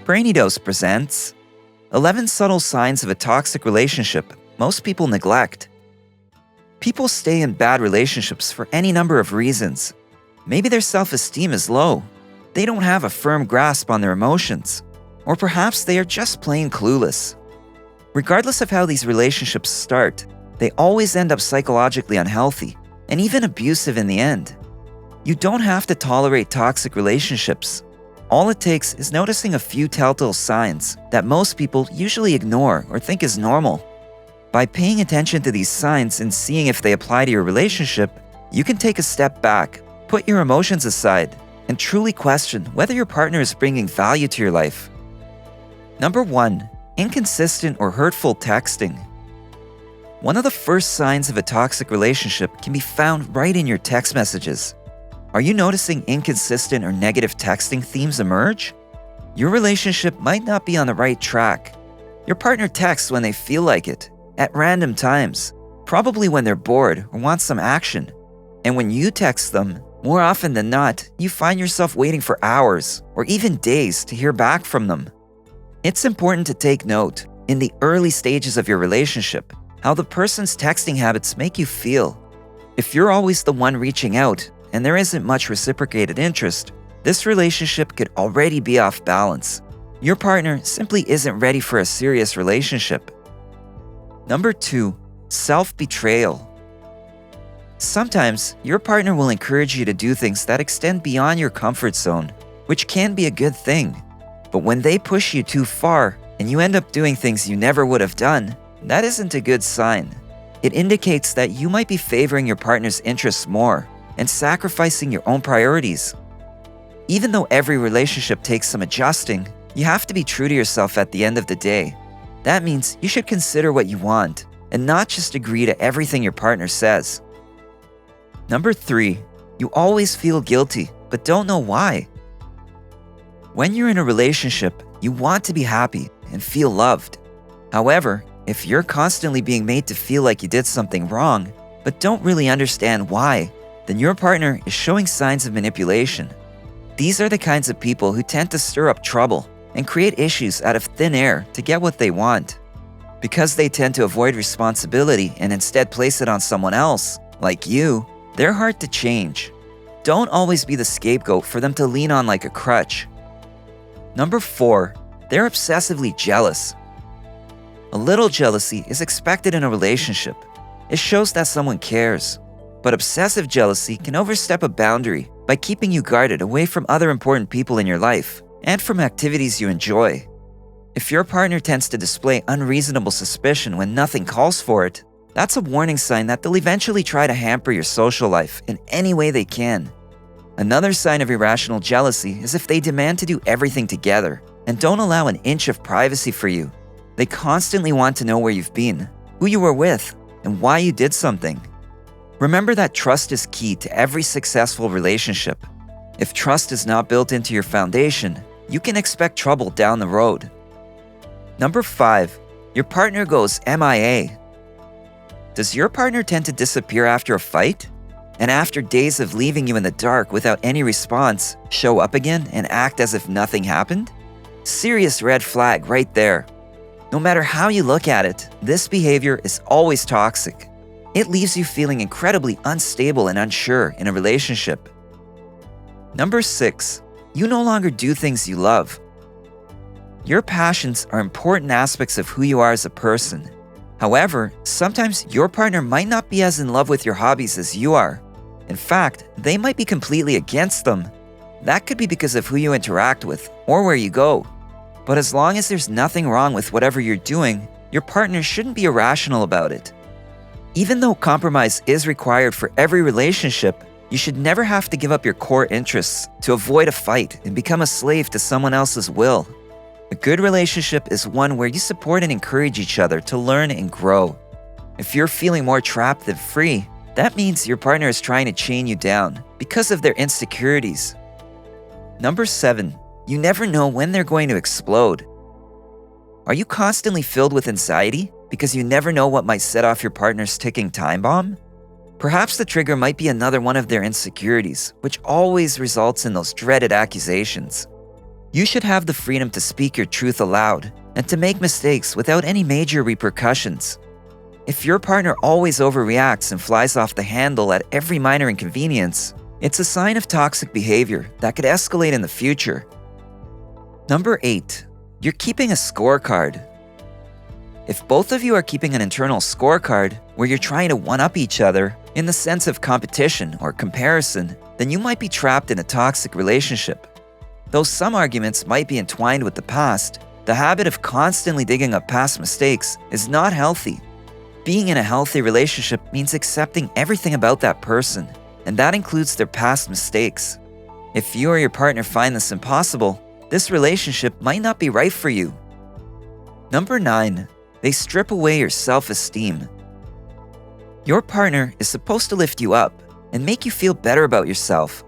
Brainy Dose presents 11 Subtle Signs of a Toxic Relationship Most People Neglect. People stay in bad relationships for any number of reasons. Maybe their self-esteem is low, they don't have a firm grasp on their emotions, or perhaps they are just plain clueless. Regardless of how these relationships start, they always end up psychologically unhealthy and even abusive in the end. You don't have to tolerate toxic relationships. All it takes is noticing a few telltale signs that most people usually ignore or think is normal. By paying attention to these signs and seeing if they apply to your relationship, you can take a step back, put your emotions aside, and truly question whether your partner is bringing value to your life. Number 1. Inconsistent or hurtful texting. One of the first signs of a toxic relationship can be found right in your text messages. Are you noticing inconsistent or negative texting themes emerge? Your relationship might not be on the right track. Your partner texts when they feel like it, at random times, probably when they're bored or want some action. And when you text them, more often than not, you find yourself waiting for hours or even days to hear back from them. It's important to take note, in the early stages of your relationship, how the person's texting habits make you feel. If you're always the one reaching out, and there isn't much reciprocated interest, this relationship could already be off balance. Your partner simply isn't ready for a serious relationship. Number 2. Self-betrayal. Sometimes, your partner will encourage you to do things that extend beyond your comfort zone, which can be a good thing. But when they push you too far, and you end up doing things you never would have done, that isn't a good sign. It indicates that you might be favoring your partner's interests more, and sacrificing your own priorities. Even though every relationship takes some adjusting, you have to be true to yourself at the end of the day. That means you should consider what you want, and not just agree to everything your partner says. Number 3. You always feel guilty, but don't know why. When you're in a relationship, you want to be happy and feel loved. However, if you're constantly being made to feel like you did something wrong, but don't really understand why, then your partner is showing signs of manipulation. These are the kinds of people who tend to stir up trouble and create issues out of thin air to get what they want. Because they tend to avoid responsibility and instead place it on someone else, like you, they're hard to change. Don't always be the scapegoat for them to lean on like a crutch. Number 4. They're obsessively jealous. A little jealousy is expected in a relationship. It shows that someone cares. But obsessive jealousy can overstep a boundary by keeping you guarded away from other important people in your life and from activities you enjoy. If your partner tends to display unreasonable suspicion when nothing calls for it, that's a warning sign that they'll eventually try to hamper your social life in any way they can. Another sign of irrational jealousy is if they demand to do everything together and don't allow an inch of privacy for you. They constantly want to know where you've been, who you were with, and why you did something. Remember that trust is key to every successful relationship. If trust is not built into your foundation, you can expect trouble down the road. Number 5. Your partner goes MIA. Does your partner tend to disappear after a fight? And after days of leaving you in the dark without any response, show up again and act as if nothing happened? Serious red flag right there. No matter how you look at it, this behavior is always toxic. It leaves you feeling incredibly unstable and unsure in a relationship. Number 6. You no longer do things you love. Your passions are important aspects of who you are as a person. However, sometimes your partner might not be as in love with your hobbies as you are. In fact, they might be completely against them. That could be because of who you interact with or where you go. But as long as there's nothing wrong with whatever you're doing, your partner shouldn't be irrational about it. Even though compromise is required for every relationship, you should never have to give up your core interests to avoid a fight and become a slave to someone else's will. A good relationship is one where you support and encourage each other to learn and grow. If you're feeling more trapped than free, that means your partner is trying to chain you down because of their insecurities. Number 7. You never know when they're going to explode. Are you constantly filled with anxiety because you never know what might set off your partner's ticking time bomb? Perhaps the trigger might be another one of their insecurities, which always results in those dreaded accusations. You should have the freedom to speak your truth aloud and to make mistakes without any major repercussions. If your partner always overreacts and flies off the handle at every minor inconvenience, it's a sign of toxic behavior that could escalate in the future. Number 8. You're keeping a scorecard. If both of you are keeping an internal scorecard where you're trying to one-up each other in the sense of competition or comparison, then you might be trapped in a toxic relationship. Though some arguments might be entwined with the past, the habit of constantly digging up past mistakes is not healthy. Being in a healthy relationship means accepting everything about that person, and that includes their past mistakes. If you or your partner find this impossible, this relationship might not be right for you. Number 9. They strip away your self-esteem. Your partner is supposed to lift you up and make you feel better about yourself.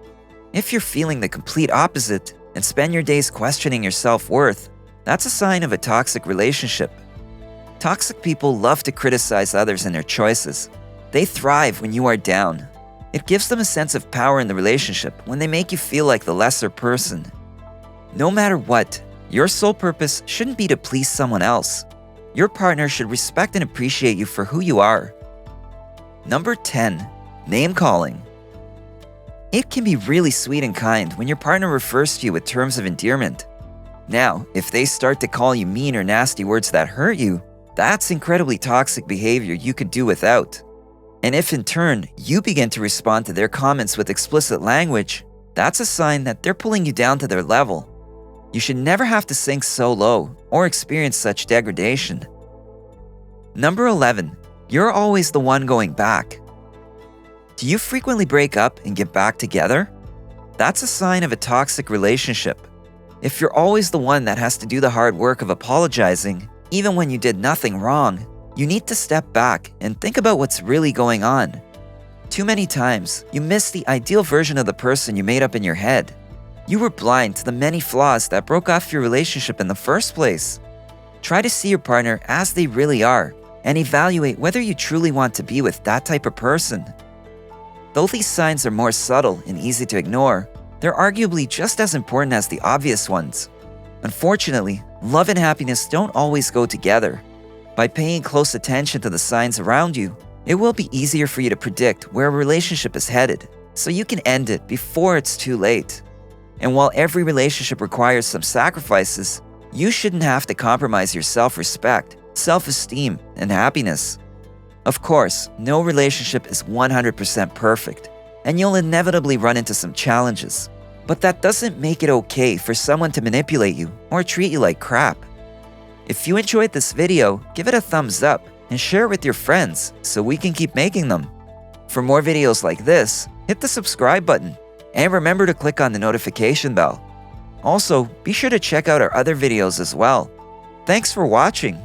If you're feeling the complete opposite and spend your days questioning your self-worth, that's a sign of a toxic relationship. Toxic people love to criticize others and their choices. They thrive when you are down. It gives them a sense of power in the relationship when they make you feel like the lesser person. No matter what, your sole purpose shouldn't be to please someone else. Your partner should respect and appreciate you for who you are. Number 10. Name-calling. It can be really sweet and kind when your partner refers to you with terms of endearment. Now, if they start to call you mean or nasty words that hurt you, that's incredibly toxic behavior you could do without. And if in turn, you begin to respond to their comments with explicit language, that's a sign that they're pulling you down to their level. You should never have to sink so low or experience such degradation. Number 11. You're always the one going back. Do you frequently break up and get back together? That's a sign of a toxic relationship. If you're always the one that has to do the hard work of apologizing, even when you did nothing wrong, you need to step back and think about what's really going on. Too many times, you miss the ideal version of the person you made up in your head. You were blind to the many flaws that broke off your relationship in the first place. Try to see your partner as they really are and evaluate whether you truly want to be with that type of person. Though these signs are more subtle and easy to ignore, they're arguably just as important as the obvious ones. Unfortunately, love and happiness don't always go together. By paying close attention to the signs around you, it will be easier for you to predict where a relationship is headed, so you can end it before it's too late. And while every relationship requires some sacrifices, you shouldn't have to compromise your self-respect, self-esteem, and happiness. Of course, no relationship is 100% perfect, and you'll inevitably run into some challenges. But that doesn't make it okay for someone to manipulate you or treat you like crap. If you enjoyed this video, give it a thumbs up and share it with your friends so we can keep making them. For more videos like this, hit the subscribe button and remember to click on the notification bell. Also, be sure to check out our other videos as well. Thanks for watching.